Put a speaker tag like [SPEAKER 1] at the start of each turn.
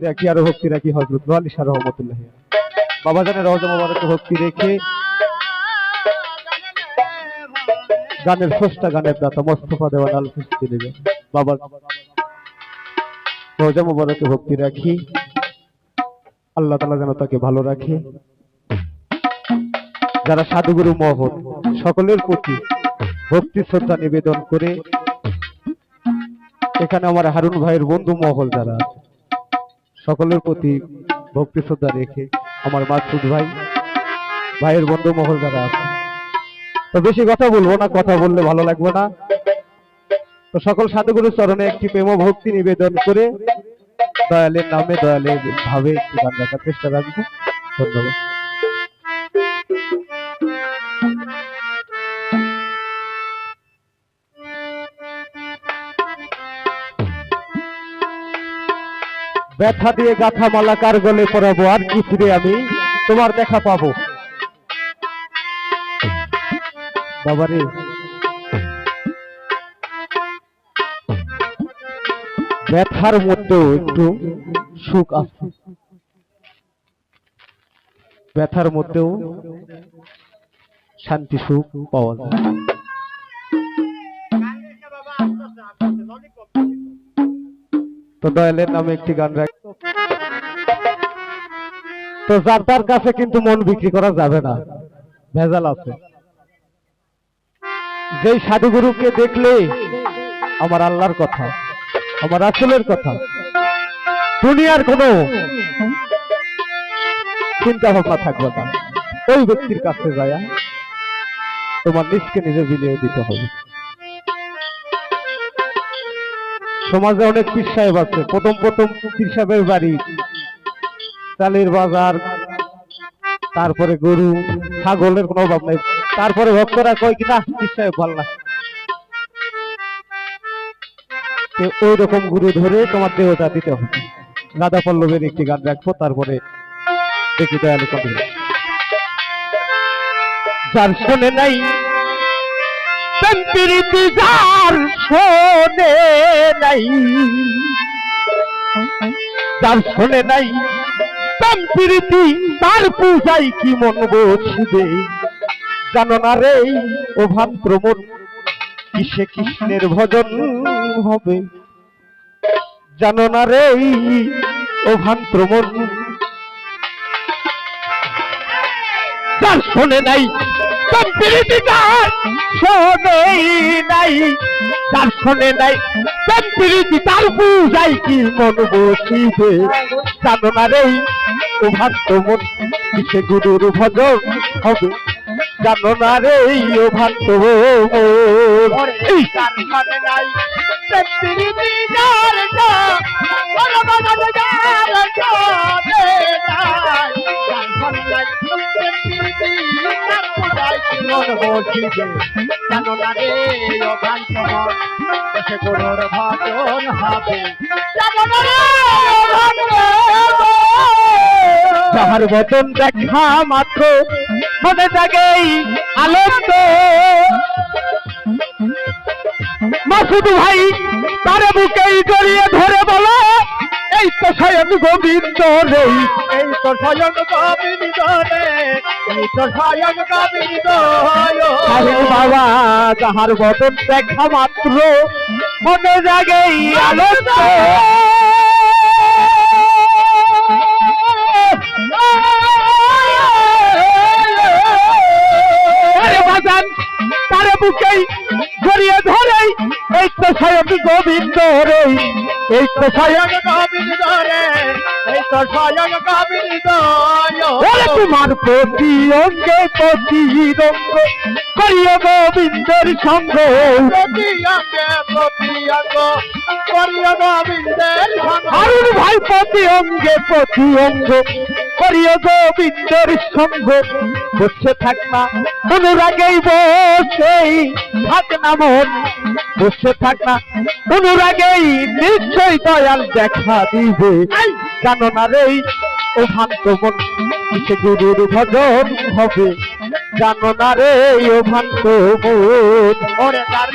[SPEAKER 1] রাখি আরো ভক্তি রাখি হযরত নোয়ালী শাহ রহমাতুল্লাহ বাবা জানের রওজা মোবারকে ভক্তি রেখে গানের স্রষ্টা গানের দাতা মোস্তফা দেওয়ান আল ফিস্তিনি বাবা রওজা মোবারকে ভক্তি রাখি আল্লাহ তাআলা যেন তাকে ভালো রাখে। যারা সাধুগুরু মহৎ সকলের প্রতি ভক্তি শ্রদ্ধা নিবেদন করে এখানে আমার হারুন ভাইয়ের বন্ধু মহল যারা আছে সকলের প্রতি ভক্তি শ্রদ্ধা রেখে আমার মাসুদ ভাইয়ের বন্ধু মহল যারা আছে তো বেশি কথা বলবো না, কথা বললে ভালো লাগবে না। তো সকল সাধুগুরুর চরণে একটি প্রেম ভক্তি নিবেদন করে দয়ালের নামে দয়ালের ভাবে একটি গান রাখার চেষ্টা রাখবো। ধন্যবাদ। ব্যথা দিয়ে গাথা মালা কার গলে পরাবো, আর কি ফিরে আমি তোমার দেখা পাবো। বাবারে ব্যথার মধ্যেও একটু সুখ আছে, ব্যথার মধ্যেও শান্তি সুখ পাওয়া যায়। তো দয়ালের নামে একটি গান রাখ। তো যার তার কাছে কিন্তু মন বিক্রি করা যাবে না, ভেজাল আছে। যেই সাধুগুরুকে দেখলে আমার আল্লাহর কথা আমার রাসূলের কথা দুনিয়ার কোনো চিন্তা ভাবনা থাকবে না, ওই ব্যক্তির কাছে যায় তোমার নিজকে নিজে বিলিয়ে দিতে হবে। সমাজে অনেক পীর সাহেব আছে, প্রথম পীর সাহেবের বাড়ি চালের বাজার, তারপরে গরু ছাগলের কোনো অভাব নাই, তারপরে ভক্তরা কয় কিনা পীর সাহেব ভালো না, ওই রকম গুরু ধরে তোমার দেহটা দিতে হবে। রাধা পল্লবের একটি গান রাখবো, তারপরে দেখি দয়ালু কবি। যার শোনে নাই প্রীতি, যার শোনে নাই, যার শোনে নাই প্রীতি, তার পূজাই কি মন বসিবে। জানো না রে ও ভান্ত্র মন, কিসে কৃষ্ণের ভজন হবে। জানো না রে ও ভান্ত্র মন, যার শোনে নাই প্রীতি, যার শোনে নাই, যার শোনে নাই প্রীতি, তার পূজাই কি মন বসিবে। জানো না রে ও ভান্ত্র মন, কিসে গুরুর ভজন হবে। জানো না রে ও ভান্ত্র মন, যার শোনে নাই প্রীতি, যার জানো না রে ও ভান্ত্র মন, কিসে গুরুর ভজন হবে। যাহার বদন দেখা মাত্র মনে জাগেই আনন্দ। মাসুদ ভাই তার বুকেই জড়িয়ে ধরে বলো, এই তো স্বয়ং গোবিন্দ রে, এই তো স্বয়ং গোবিন্দ রে, এই তো স্বয়ং গোবিন্দ। আরে বাবা যাহার বদন দেখা মাত্র মনে জাগেই আনন্দ। তারে বুকেই জড়িয়ে ধরে, এই তো স্বয়ং গোবিন্দ রে, এই তো স্বয়ং গোবিন্দ রে, এই তো স্বয়ং গোবিন্দ। তোমার প্রতি অঙ্গে প্রতি রঙ্গ করিও গোবিন্দের সঙ্গ, প্রতি অঙ্গে প্রতি অঙ্গ করিও গোবিন্দের সঙ্গ। হারুন ভাই প্রতি অঙ্গে প্রতি অঙ্গ করিও গোবিন্দের সঙ্গ। বসে থাক না অনুরাগেই বসেই থাক না মন, বসে থাক না অনুরাগেই নিশ্চয় দয়াল দেখা দিবে। জানো না রে ও ভান্ত্র মন, কিসে গুরুর ভজন হবে। জানো না রে ও ভান্ত্র মন, ওরে তার